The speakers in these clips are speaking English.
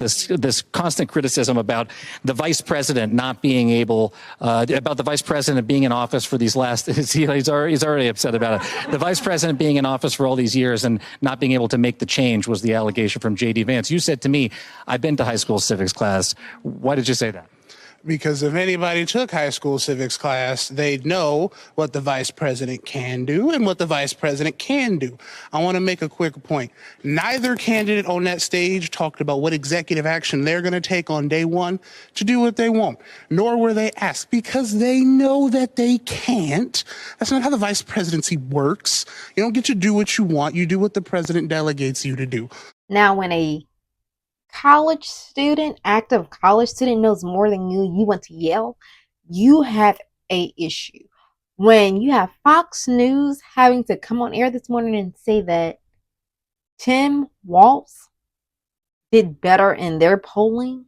this constant criticism about the vice president not being able, about the vice president being in office for these last, he's already upset about it. The vice president being in office for all these years and not being able to make the change was the allegation from JD Vance. You said to me, I've been to high school civics class. Why did you say that? Because if anybody took high school civics class, they'd know what the vice president can do and what the vice president can do. I want to make a quick point. Neither candidate on that stage talked about what executive action they're going to take on day one to do what they want, nor were they asked because they know that they can't. That's not how the vice presidency works. You don't get to do what you want. You do what the president delegates you to do. Now, when a college student, active college student knows more than you went to Yale, you have a issue. When you have Fox News having to come on air this morning and say that Tim Walz did better in their polling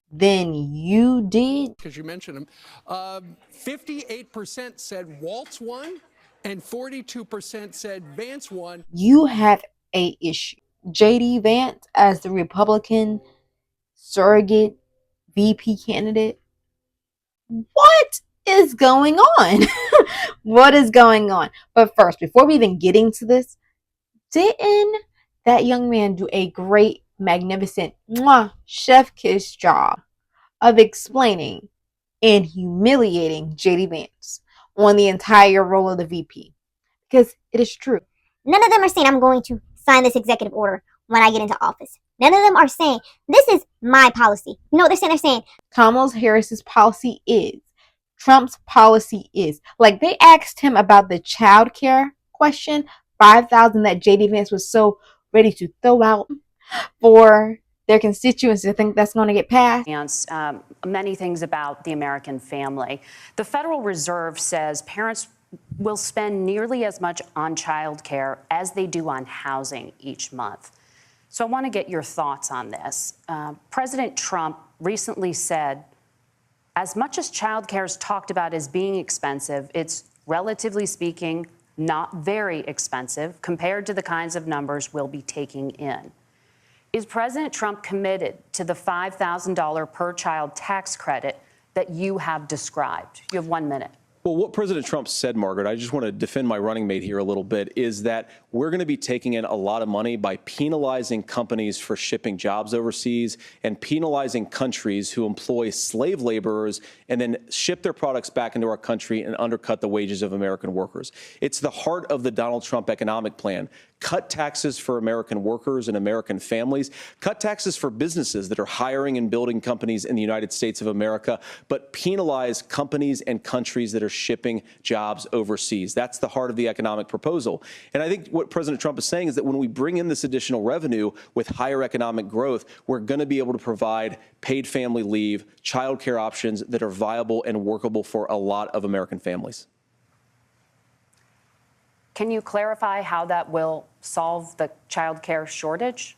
than you did. Because you mentioned him, 58% said Walz won and 42% said Vance won. You have a issue. JD Vance as the Republican surrogate VP candidate. What is going on? What is going on? But first, before we even get into this, didn't that young man do a great, magnificent, chef kiss job of explaining and humiliating JD Vance on the entire role of the VP? Because it is true. None of them are saying I'm going to sign this executive order when I get into office. None of them are saying this is my policy. You know what they're saying? They're saying Kamala Harris's policy is, Trump's policy is. Like, they asked him about the child care question, $5,000 that JD Vance was so ready to throw out for their constituents. I think that's going to get passed. Many things about the American family. The Federal Reserve says parents will spend nearly as much on child care as they do on housing each month. So I want to get your thoughts on this. President Trump recently said, as much as child care is talked about as being expensive, it's relatively speaking not very expensive compared to the kinds of numbers we'll be taking in. Is President Trump committed to the $5,000 per child tax credit that you have described? You have 1 minute. Well, what President Trump said, Margaret, I just want to defend my running mate here a little bit, is that we're going to be taking in a lot of money by penalizing companies for shipping jobs overseas and penalizing countries who employ slave laborers and then ship their products back into our country and undercut the wages of American workers. It's the heart of the Donald Trump economic plan. Cut taxes for American workers and American families. Cut taxes for businesses that are hiring and building companies in the United States of America, but penalize companies and countries that are shipping jobs overseas. That's the heart of the economic proposal. And I think what President Trump is saying is that when we bring in this additional revenue with higher economic growth, we're going to be able to provide paid family leave, child care options that are viable and workable for a lot of American families. Can you clarify how that will solve the child care shortage?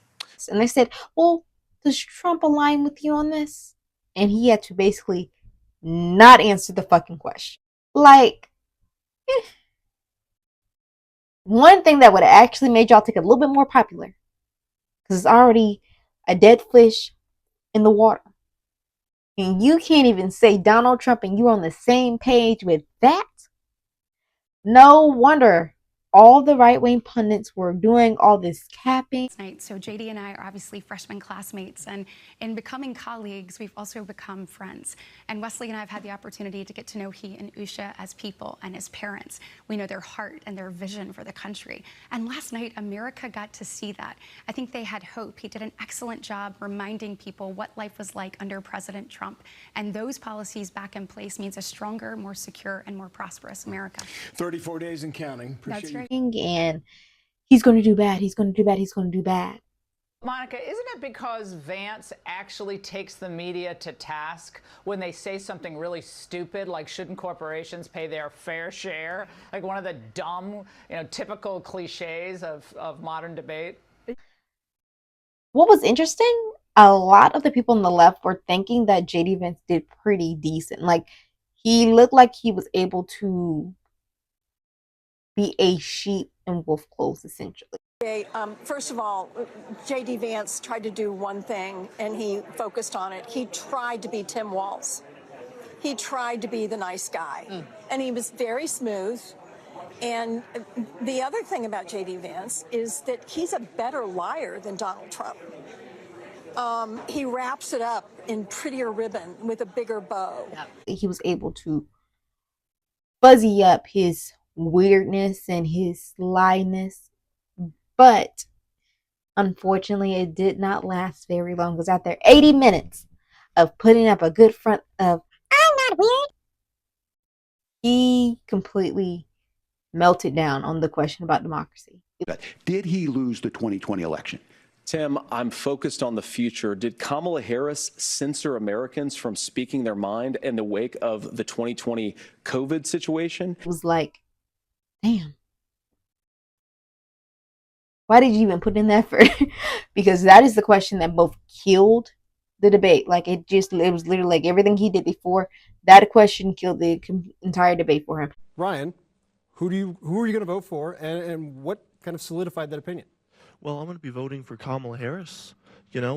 And they said, well, does Trump align with you on this? And he had to basically not answer the fucking question. Like, one thing that would have actually made y'all take a little bit more popular, because it's already a dead fish in the water. And you can't even say Donald Trump and you're on the same page with that. No wonder all the right-wing pundits were doing all this capping. So JD and I are obviously freshman classmates, and in becoming colleagues, we've also become friends. And Wesley and I have had the opportunity to get to know he and Usha as people and as parents. We know their heart and their vision for the country. And last night, America got to see that. I think they had hope. He did an excellent job reminding people what life was like under President Trump. And those policies back in place means a stronger, more secure, and more prosperous America. 34 days and counting. That's right. And he's going to do bad. He's going to do bad. He's going to do bad. Monica, isn't it because Vance actually takes the media to task when they say something really stupid, like shouldn't corporations pay their fair share? Like one of the dumb, typical cliches of modern debate. What was interesting, a lot of the people on the left were thinking that JD Vance did pretty decent. Like, he looked like he was able to be a sheep in wolf clothes, essentially. First of all, JD Vance tried to do one thing and he focused on it. He tried to be Tim Walz. He tried to be the nice guy. And he was very smooth. And the other thing about JD Vance is that he's a better liar than Donald Trump. He wraps it up in prettier ribbon with a bigger bow. He was able to fuzzy up his weirdness and his slyness. But unfortunately, it did not last very long. It was out there 80 minutes of putting up a good front of, I'm not weird. He completely melted down on the question about democracy. Did he lose the 2020 election? Tim, I'm focused on the future. Did Kamala Harris censor Americans from speaking their mind in the wake of the 2020 COVID situation? It was like, damn. Why did you even put in the effort? Because that is the question that both killed the debate. Like it was literally like everything he did before. That question killed the entire debate for him. Ryan, who are you going to vote for, and what kind of solidified that opinion? Well, I'm going to be voting for Kamala Harris. You know,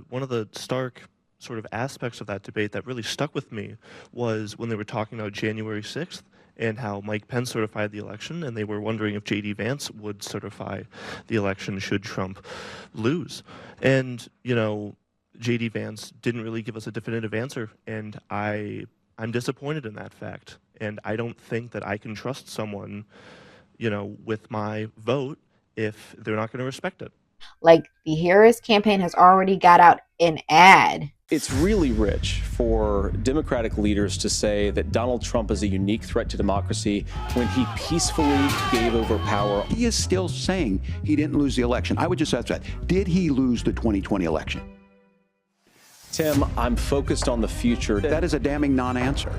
one of the stark sort of aspects of that debate that really stuck with me was when they were talking about January 6th. And how Mike Pence certified the election, and they were wondering if JD Vance would certify the election should Trump lose. And, you know, JD Vance didn't really give us a definitive answer, and I'm disappointed in that fact. And I don't think that I can trust someone, you know, with my vote if they're not going to respect it. Like the Harris campaign has already got out an ad. It's really rich for Democratic leaders to say that Donald Trump is a unique threat to democracy when he peacefully gave over power. He is still saying he didn't lose the election. I would just ask that. Did he lose the 2020 election? Tim, I'm focused on the future. That is a damning non-answer.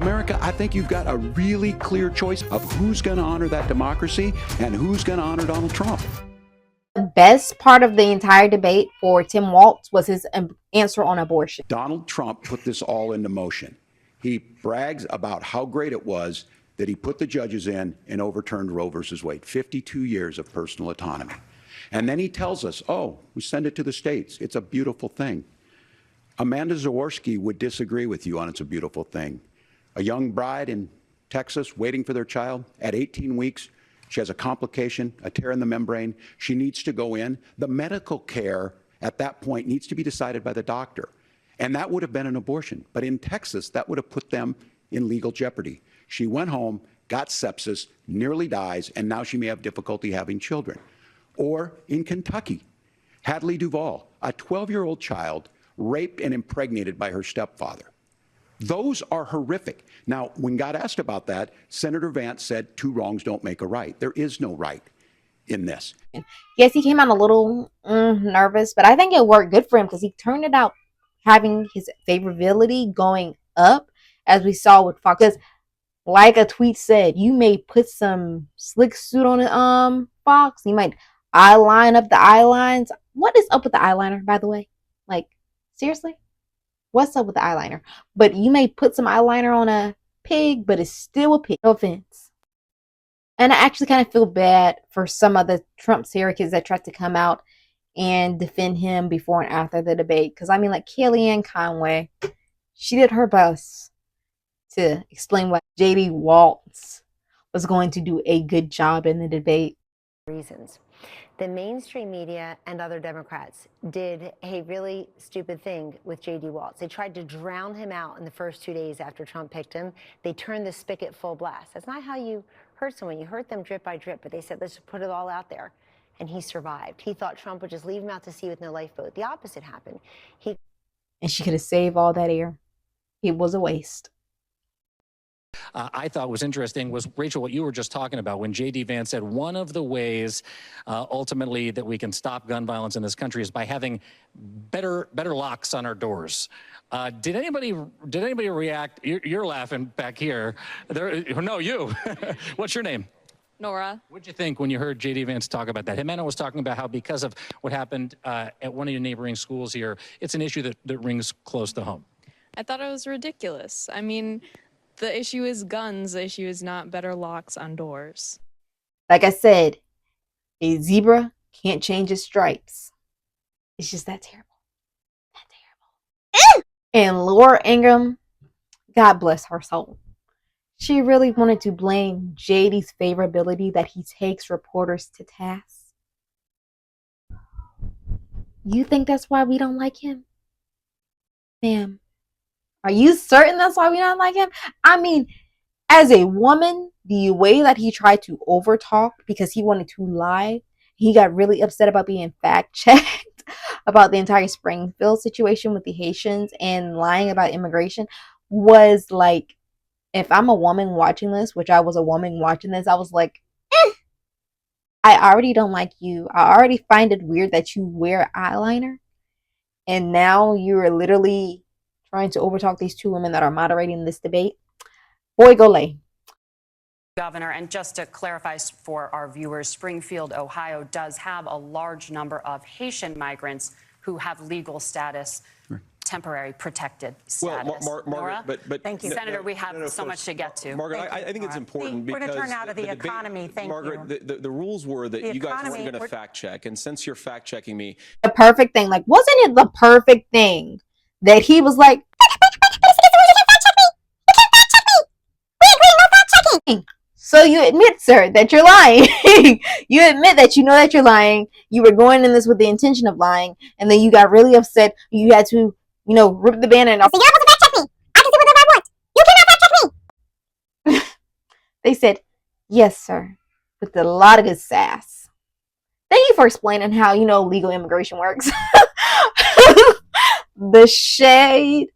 America, I think you've got a really clear choice of who's going to honor that democracy and who's going to honor Donald Trump. The best part of the entire debate for Tim Walz was his answer on abortion. Donald Trump put this all into motion. He brags about how great it was that he put the judges in and overturned Roe versus Wade, 52 years of personal autonomy. And then he tells us, oh, we send it to the states. It's a beautiful thing. Amanda Zaworski would disagree with you on it's a beautiful thing. A young bride in Texas waiting for their child at 18 weeks. She has a complication, a tear in the membrane. She needs to go in. The medical care at that point needs to be decided by the doctor. And that would have been an abortion. But in Texas, that would have put them in legal jeopardy. She went home, got sepsis, nearly dies, and now she may have difficulty having children. Or in Kentucky, Hadley Duvall, a 12-year-old child raped and impregnated by her stepfather. Those are horrific. Now, when God asked about that, Senator Vance said, 2 wrongs don't make a right. There is no right in this. Yes, he came out a little nervous, but I think it worked good for him because he turned it out having his favorability going up, as we saw with Fox. Because, like a tweet said, you may put some slick suit on Fox. You might line up the eye lines. What is up with the eyeliner, by the way? Like, seriously? What's up with the eyeliner? But you may put some eyeliner on a pig, but it's still a pig. No offense. And I actually kind of feel bad for some of the Trump surrogates that tried to come out and defend him before and after the debate. Because, I mean, like Kellyanne Conway, she did her best to explain why JD Vance was going to do a good job in the debate. Reasons. The mainstream media and other Democrats did a really stupid thing with JD Vance. They tried to drown him out in the first 2 days after Trump picked him. They turned the spigot full blast. That's not how you hurt someone. You hurt them drip by drip, but they said, let's put it all out there. And he survived. He thought Trump would just leave him out to sea with no lifeboat. The opposite happened. And she could have saved all that air. It was a waste. I thought was interesting was, Rachel, what you were just talking about when JD Vance said one of the ways ultimately that we can stop gun violence in this country is by having better locks on our doors. Did anybody react? You're laughing back here. No, you. What's your name? Nora. What'd you think when you heard JD Vance talk about that? Jimena was talking about how because of what happened at one of your neighboring schools here, it's an issue that rings close to home. I thought it was ridiculous. I mean, The issue is guns. The issue is not better locks on doors. Like I said, a zebra can't change its stripes. It's just that terrible. That terrible. And Laura Ingraham, God bless her soul. She really wanted to blame JD's favorability that he takes reporters to task. You think that's why we don't like him? Ma'am, are you certain that's why we don't like him? I mean, as a woman, the way that he tried to overtalk because he wanted to lie, he got really upset about being fact-checked about the entire Springfield situation with the Haitians and lying about immigration was like, if I'm a woman watching this, which I was a woman watching this, I was like, I already don't like you. I already find it weird that you wear eyeliner. And now you're literally trying to overtalk these two women that are moderating this debate. Boy, go lay. Governor, and just to clarify for our viewers, Springfield, Ohio does have a large number of Haitian migrants who have legal status, temporary protected status. Well, Margaret, but thank you, Senator. We have so much to get to. Margaret, I think it's important we're because going to turn out of the economy. Thank Margaret, you. the rules were that The you guys economy, weren't going to fact check, and since you're fact checking me, The perfect thing, like, wasn't it the perfect thing that he was like, so you admit, sir, that you're lying. You admit that you know that you're lying. You were going in this with the intention of lying, and then you got really upset. You had to, you know, rip the band-aid off. So you're not supposed to fact check me. I can say whatever I want. You cannot fact check me. They said, yes, sir, with a lot of good sass. Thank you for explaining how, you know, legal immigration works. The shade.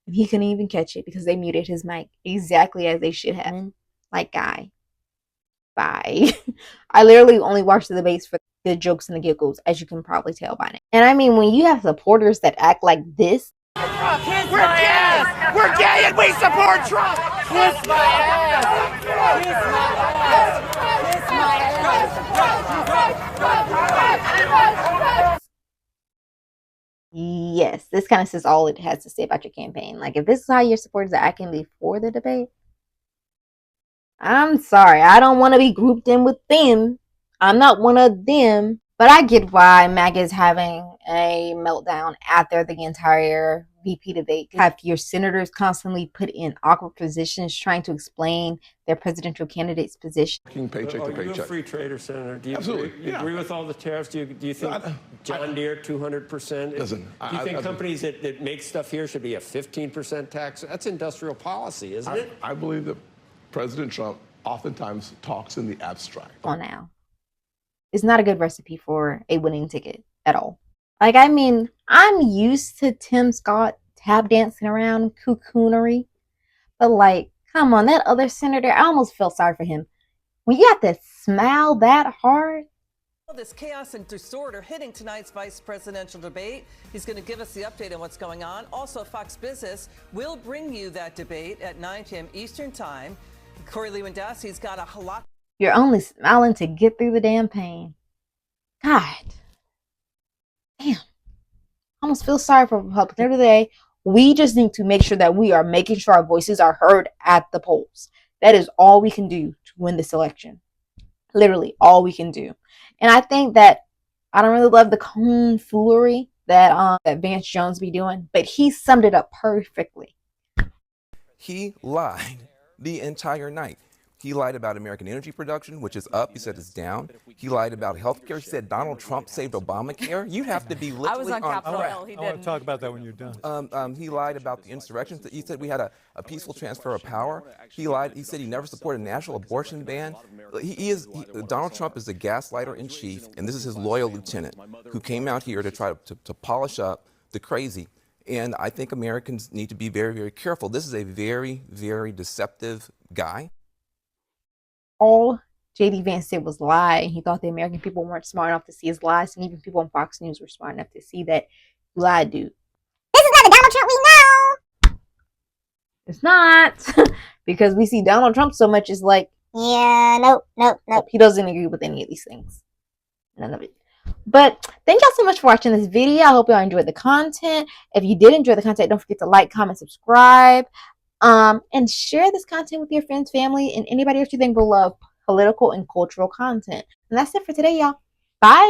He couldn't even catch it because they muted his mic exactly as they should have. Like, guy, bye. I literally only watch the debates for the jokes and the giggles, as you can probably tell by now. And I mean, when you have supporters that act like this. We're gay! We're gay and we support Trump! Kiss my ass! Kiss my ass! Kiss my ass! Yes, this kind of says all it has to say about your campaign. Like, if this is how your supporters are acting before the debate, I'm sorry, I don't want to be grouped in with them. I'm not one of them. But I get why MAGA is having a meltdown after the entire VP debate. Have your senators constantly put in awkward positions trying to explain their presidential candidate's position. Paycheck to Are you a paycheck. free trader, Senator? Do you Absolutely. agree, you agree with all the tariffs? Do you think John Deere 200%? Listen, do you think companies that make stuff here should be a 15% tax? That's industrial policy, isn't it? I believe that President Trump oftentimes talks in the abstract. On now. It's not a good recipe for a winning ticket at all. Like, I mean, I'm used to Tim Scott tap dancing around cocoonery, but like, come on, that other senator, I almost feel sorry for him. When you have to smile that hard. This chaos and disorder hitting tonight's vice presidential debate. He's going to give us the update on what's going on. Also, Fox Business will bring you that debate at 9 p.m. Eastern Time. Corey Lewandowski's got a lot. You're only smiling to get through the damn pain. God. Damn. I almost feel sorry for Republicans. Every day, we just need to make sure that we are making sure our voices are heard at the polls. That is all we can do to win this election. Literally all we can do. And I think that I don't really love the cone foolery that Vance Jones be doing, but he summed it up perfectly. He lied the entire night. He lied about American energy production, which is up. He said it's down. He lied about health care. He said Donald Trump saved Obamacare. You have to be literally I was on Capitol Hill. He I want to talk about that when you're done. He lied about the insurrections. He said we had a peaceful transfer of power. He lied. He said he never supported a national abortion ban. Donald Trump is the gaslighter in chief, and this is his loyal lieutenant who came out here to try to polish up the crazy. And I think Americans need to be very, very careful. This is a very, very deceptive guy. All JD Vance did was lie, and he thought the American people weren't smart enough to see his lies, and even people on Fox News were smart enough to see that you lied, dude. This is not the Donald Trump we know. It's not. Because we see Donald Trump so much, it's like, yeah, nope. He doesn't agree with any of these things. None of it. But thank y'all so much for watching this video. I hope y'all enjoyed the content. If you did enjoy the content, don't forget to like, comment, subscribe. And share this content with your friends, family, and anybody else you think will love political and cultural content. And that's it for today, y'all. Bye.